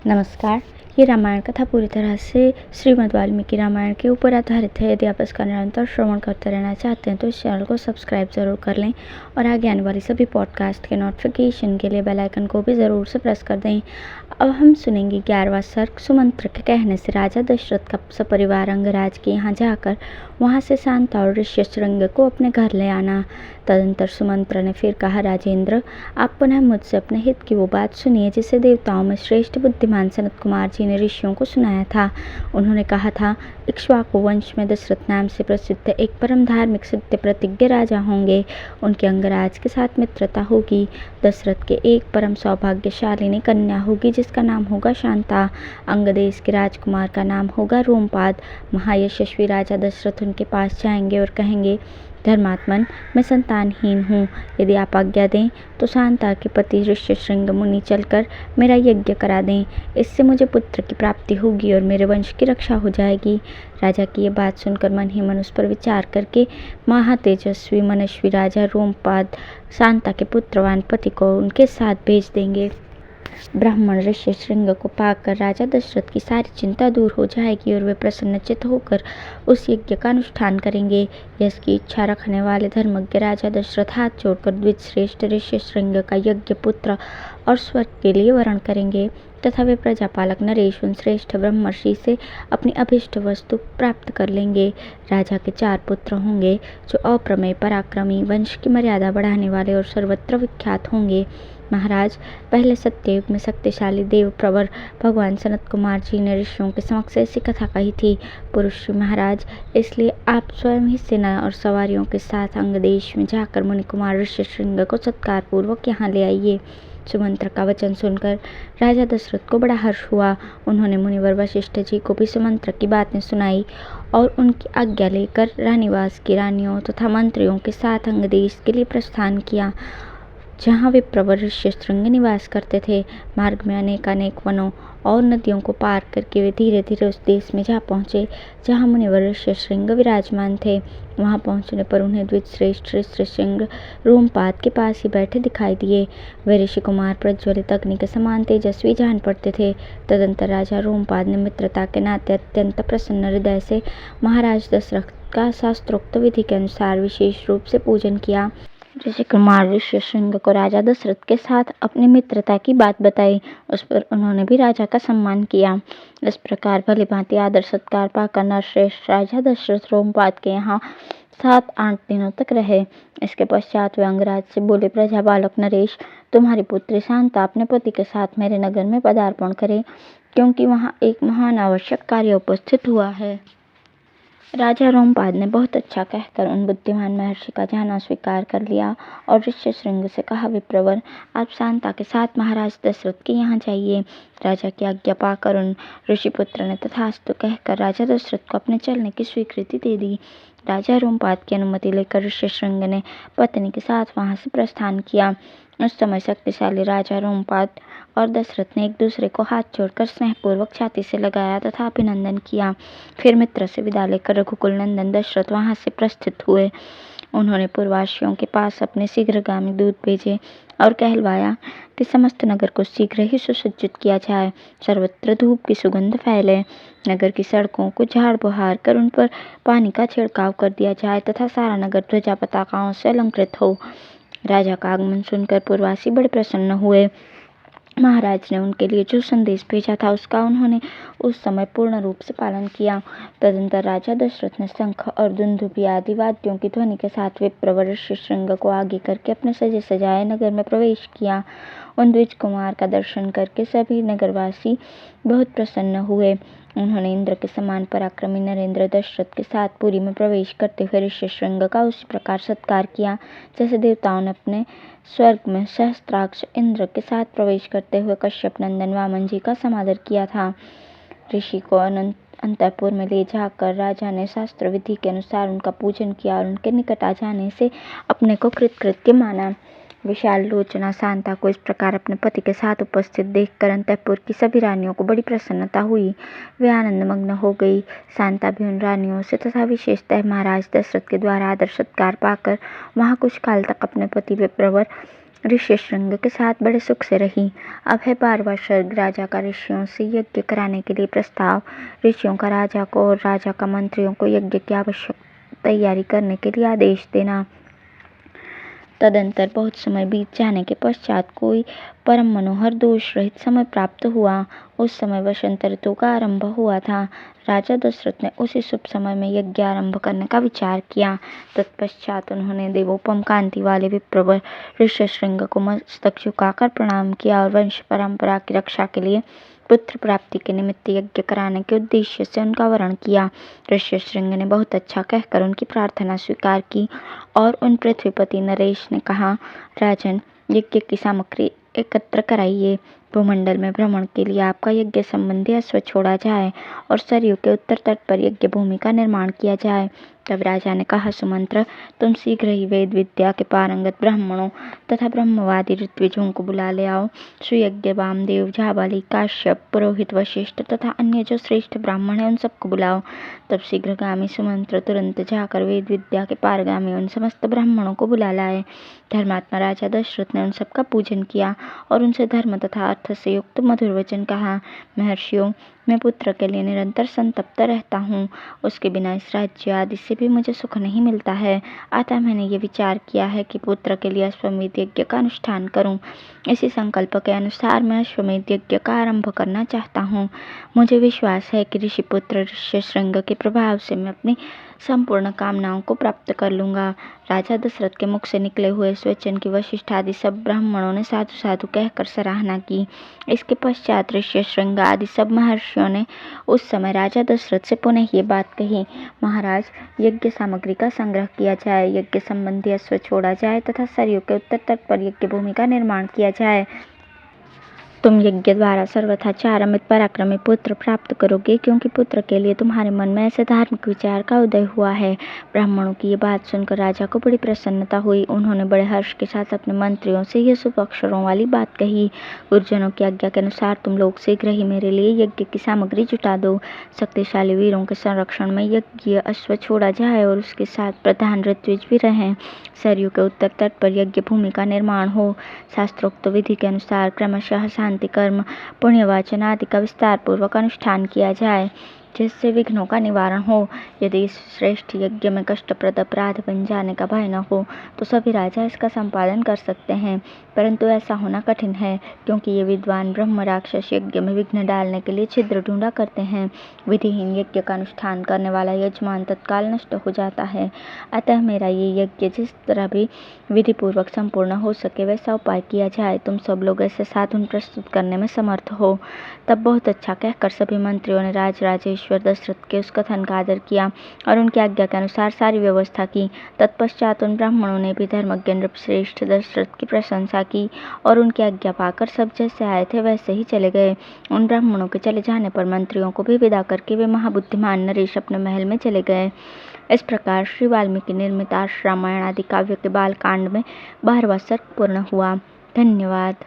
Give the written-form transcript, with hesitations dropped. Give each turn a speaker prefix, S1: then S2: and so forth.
S1: नमस्कार। ये रामायण कथा पूरी तरह से श्रीमद् वाल्मीकि रामायण के ऊपर आधारित है। यदि आप इसका निरंतर श्रवण करते रहना चाहते हैं तो इस चैनल को सब्सक्राइब ज़रूर कर लें और आगे आने वाली सभी पॉडकास्ट के नोटिफिकेशन के लिए बेल आइकन को भी ज़रूर से प्रेस कर दें। अब हम सुनेंगे 11वां सर्ग। सुमंत्र के कहने से राजा दशरथ का सपरिवार अंगराज के यहाँ जाकर वहाँ से शांता और ऋष्यशृंग को अपने घर ले आना। तदंतर सुमंत्र ने फिर कहा, राजेंद्र, आप पुनः मुझसे अपने हित की वो बात सुनिए जिसे देवताओं में श्रेष्ठ बुद्धिमान सनत कुमार जी ने ऋषियों को सुनाया था। उन्होंने कहा था, इक्ष्वाकु वंश में दशरथ नाम से प्रसिद्ध एक परम धार्मिक सत्य प्रतिज्ञ राजा होंगे। उनके अंगराज के साथ मित्रता होगी। दशरथ के एक परम सौभाग्यशालिनी कन्या होगी जिसका नाम होगा शांता। अंग देश के राजकुमार का नाम होगा रोमपाद। महायशस्वी राजा दशरथ उनके पास जाएंगे और कहेंगे, धर्मात्मन, मैं संतानहीन हूँ। यदि आप आज्ञा दें तो शांता के पति ऋष्यशृंग मुनि चलकर मेरा यज्ञ करा दें। इससे मुझे पुत्र की प्राप्ति होगी और मेरे वंश की रक्षा हो जाएगी। राजा की ये बात सुनकर मन ही मन उस पर विचार करके महातेजस्वी मनस्वी राजा रोमपाद शांता के पुत्रवान पति को उनके साथ भेज देंगे। ब्राह्मण ऋष्यशृंग को पाकर राजा दशरथ की सारी चिंता दूर हो जाएगी और वे प्रसन्नचित्त होकर उस यज्ञ का अनुष्ठान करेंगे। यश की इच्छा रखने वाले धर्मज्ञ राजा दशरथ हाथ जोड़कर द्विजश्रेष्ठ ऋष्यशृंग का यज्ञ पुत्र और स्वर्ग के लिए वरण करेंगे तथा वे प्रजापालक नरेश उन श्रेष्ठ ब्रह्मर्षि से अपनी अभिष्ट वस्तु प्राप्त कर लेंगे। राजा के 4 पुत्र होंगे जो अप्रमेय पराक्रमी, वंश की मर्यादा बढ़ाने वाले और सर्वत्र विख्यात होंगे। महाराज, पहले सत्ययुग में शक्तिशाली देव प्रवर भगवान सनत कुमार जी ने ऋषियों के समक्ष ऐसी कथा कही थी। पुरुष महाराज, इसलिए आप स्वयं ही सेना और सवारियों के साथ अंगदेश में जाकर मुनि कुमार ऋष्यशृंग को सत्कार पूर्वक यहाँ ले आइए। सुमंत्र का वचन सुनकर राजा दशरथ को बड़ा हर्ष हुआ। उन्होंने मुनिवर वशिष्ठ जी को भी सुमंत्र की बातें सुनाई और उनकी आज्ञा लेकर रानीवास की रानियों तथा मंत्रियों के साथ अंगदेश के लिए प्रस्थान किया जहाँ वे प्रवर ऋष्यशृंग निवास करते थे। मार्ग में अनेक वनों और नदियों को पार करके वे धीरे धीरे उस देश में जा पहुँचे जहाँ मुनिवर ऋष्यशृंग विराजमान थे। वहाँ पहुँचने पर उन्हें द्विजश्रेष्ठ ऋष्यशृंग रोमपाद के पास ही बैठे दिखाई दिए। वे ऋषि कुमार प्रज्वलित अग्नि के समान तेजस्वी जान पड़ते थे। तदंतर राजा रोमपाद ने मित्रता के नाते अत्यंत प्रसन्न हृदय से महाराज दशरथ का शास्त्रोक्त विधि के अनुसार विशेष रूप से पूजन किया। ऋषि कुमार ऋष्यशृंग को राजा दशरथ के साथ अपनी मित्रता की बात बताई। उस पर उन्होंने भी राजा का सम्मान किया। इस प्रकार भली भांति आदर सत्कार पाकर नरश्रेष्ठ राजा दशरथ रोमपाद के यहाँ 7-8 दिनों तक रहे। इसके पश्चात वे अंगराज से बोले, प्रजापालक नरेश, तुम्हारी पुत्री शांता अपने पति के साथ मेरे नगर में पदार्पण करे, क्योंकि वहाँ एक महान आवश्यक कार्य उपस्थित हुआ है। राजा रोमपाद ने बहुत अच्छा कहकर उन बुद्धिमान महर्षि का जाना स्वीकार कर लिया और ऋष्यशृंग से कहा, विप्रवर, आप शांता के साथ महाराज दशरथ के यहाँ जाइए। राजा की आज्ञा पाकर उन ऋषिपुत्र ने तथास्तु कहकर राजा दशरथ को अपने चलने की स्वीकृति दे दी। राजा रोमपाद की अनुमति लेकर ऋष्यशृंग ने पत्नी के साथ वहाँ से प्रस्थान किया। उस समय शक्तिशाली राजा रोमपाद और दशरथ ने एक दूसरे को हाथ जोड़कर स्नेहपूर्वक छाती से लगाया तथा अभिनंदन किया। फिर मित्र से विदा लेकर रघुकुल नंदन दशरथ वहाँ से प्रस्थित हुए। उन्होंने पूर्ववासियों के पास अपने शीघ्रगामी दूत भेजे और कहलवाया कि समस्त नगर को शीघ्र ही सुसज्जित किया जाए, सर्वत्र धूप की सुगंध फैले, नगर की सड़कों को झाड़ बुहार कर उन पर पानी का छिड़काव कर दिया जाए तथा सारा नगर ध्वजा पताकाओं से अलंकृत हो। राजा का आगमन सुनकर पूर्ववासी बड़े प्रसन्न हुए। महाराज ने उनके लिए जो संदेश भेजा था उसका उन्होंने उस समय पूर्ण रूप से पालन किया। तदंतर राजा दशरथ ने शंख और दुंदुभि आदि वाद्यों की ध्वनि के साथ विप्रवर ऋष्यशृंग को आगे करके अपने सजे सजाए नगर में प्रवेश किया। उन द्विज कुमार का दर्शन करके सभी नगरवासी बहुत प्रसन्न हुए। उन्होंने इंद्र के समान पराक्रमी नरेंद्र दशरथ के साथ पुरी में प्रवेश करते हुए ऋष्यशृंग का उसी प्रकार सत्कार किया जैसे देवताओं ने अपने स्वर्ग में सहस्त्राक्ष इंद्र के साथ प्रवेश करते हुए कश्यप नंदन वामन जी का समादर किया था। ऋषि को अंतःपुर में ले जाकर राजा ने शास्त्र विधि के अनुसार उनका पूजन किया और उनके निकट आ जाने से अपने को कृतकृत्य माना। विशाल लोचना शांता को इस प्रकार अपने पति के साथ उपस्थित देखकर अंतःपुर की सभी रानियों को बड़ी प्रसन्नता हुई। वे आनंदमग्न हो गई। शांता भी उन रानियों से तथा विशेषतः महाराज दशरथ के द्वारा आदर सत्कार पाकर वहाँ कुछ काल तक अपने पति विप्रवर ऋष्यशृंग के साथ बड़े सुख से रही। अब है 12वां सर्ग। राजा का ऋषियों से यज्ञ कराने के लिए प्रस्ताव। ऋषियों का राजा को और राजा का मंत्रियों को यज्ञ की आवश्यक तैयारी करने के लिए आदेश देना। तदंतर बहुत समय बीत जाने के पश्चात कोई परम मनोहर दोष रहित समय प्राप्त हुआ। उस समय वसंत ऋतु का आरंभ हुआ था। राजा दशरथ ने उसी शुभ समय में यज्ञ आरंभ करने का विचार किया। तत्पश्चात उन्होंने देवोपम कांति वाले विप्रवर ऋष्यशृंग को मस्तक झुकाकर प्रणाम किया और वंश परंपरा की रक्षा के लिए पुत्र प्राप्ति के निमित्त यज्ञ कराने के उद्देश्य से उनका वरण किया। ऋष्यशृंग ने बहुत अच्छा कहकर उनकी प्रार्थना स्वीकार की और उन पृथ्वीपति नरेश ने कहा, राजन, यज्ञ की सामग्री एकत्र कराइए। भूमंडल में भ्रमण के लिए आपका यज्ञ संबंधी अश्व छोड़ा जाए और सरयू के उत्तर तट पर यज्ञ भूमि का निर्माण किया जाए। तब राजा ने कहा, सुमंत्र, तुम शीघ्र ही वेद विद्या के पारंगत ब्राह्मणों तथा ब्रह्मवादी ऋत्विजों को बुला ले आओ। सुयज्ञ, वामदेव, जाबाली, काश्यप, पुरोहित, वशिष्ठ तथा अन्य जो श्रेष्ठ ब्राह्मण हैं उन सबको बुलाओ। तब शीघ्रगामी सुमंत्र तुरंत जाकर वेद विद्या के पारगामी उन समस्त ब्राह्मणों को बुला लाए। धर्मात्मा राजा दशरथ ने उन सबका पूजन किया और उनसे धर्म तथा अर्थ से युक्त मधुर वचन कहा। महर्षियों, मैं पुत्र के लिए निरंतर संतप्त रहता हूँ। उसके बिना इस राज्य आदि से भी मुझे सुख नहीं मिलता है। अतः मैंने ये विचार किया है कि पुत्र के लिए अश्वमेध यज्ञ का अनुष्ठान करूँ। इसी संकल्प के अनुसार मैं अश्वमेध यज्ञ का आरंभ करना चाहता हूँ। मुझे विश्वास है कि ऋषिपुत्र ऋष्यशृंग के प्रभाव से मैं अपनी संपूर्ण कामनाओं को प्राप्त कर लूँगा। राजा दशरथ के मुख से निकले हुए इस वचन की वशिष्ठ आदि सब ब्राह्मणों ने साधु साधु कहकर सराहना की। इसके पश्चात ऋष्यशृंग आदि सब महर्षियों ने उस समय राजा दशरथ से पुनः ये बात कही, महाराज, यज्ञ सामग्री का संग्रह किया जाए, यज्ञ संबंधी अश्व छोड़ा जाए तथा सरयू के उत्तर तट पर यज्ञ भूमि का निर्माण किया जाए। तुम यज्ञ द्वारा सर्वथा 4 अमित पराक्रमी पुत्र प्राप्त करोगे, क्योंकि पुत्र के लिए तुम्हारे मन में ऐसे धार्मिक विचार का उदय हुआ है। ब्राह्मणों की ये बात सुनकर राजा को बड़ी प्रसन्नता हुई। उन्होंने बड़े हर्ष के साथ अपने मंत्रियों से यह शुभ अक्षरों वाली बात कही, गुरुजनों की आज्ञा के अनुसार तुम लोग शीघ्र ही मेरे लिए यज्ञ की सामग्री जुटा दो। शक्तिशाली वीरों के संरक्षण में यज्ञ अश्व छोड़ा जाए और उसके साथ प्रधान ऋत्विज भी रहें। सरयू के उत्तर तट पर यज्ञ भूमि का निर्माण हो। शास्त्रोक्त विधि के अनुसार क्रमशः शांति कर्म, पुण्यवाचन आदि का विस्तार पूर्वक अनुष्ठान किया जाए, जिससे विघ्नों का निवारण हो। यदि इस श्रेष्ठ यज्ञ में कष्टप्रद अपराध बन जाने का भय न हो तो सभी राजा इसका संपादन कर सकते हैं, परंतु ऐसा होना कठिन है, क्योंकि ये विद्वान ब्रह्म राक्षस यज्ञ में विघ्न डालने के लिए छिद्र ढूंढा करते हैं। विधिहीन यज्ञ का अनुष्ठान करने वाला यजमान तत्काल नष्ट हो जाता है। अतः मेरा ये यज्ञ जिस तरह भी विधिपूर्वक संपूर्ण हो सके वैसा उपाय किया जाए। तुम सब लोग ऐसे साधन प्रस्तुत करने में समर्थ हो। तब बहुत अच्छा कहकर सभी मंत्रियों ने राजराजेश्वर दशरथ के उस कथन का आदर किया और उनकी आज्ञा के अनुसार सारी व्यवस्था की। तत्पश्चात उन ब्राह्मणों ने भी धर्मज्ञ नृपश्रेष्ठ दशरथ की प्रशंसा की और उनकी आज्ञा पाकर सब जैसे आए थे वैसे ही चले गए। उन ब्राह्मणों के चले जाने पर मंत्रियों को भी विदा करके वे महाबुद्धिमान नरेश अपने महल में चले गए। इस प्रकार श्री वाल्मीकि निर्मित आर्ष रामायण आदि काव्य के बालकांड में 12वां सर्ग पूर्ण हुआ। धन्यवाद।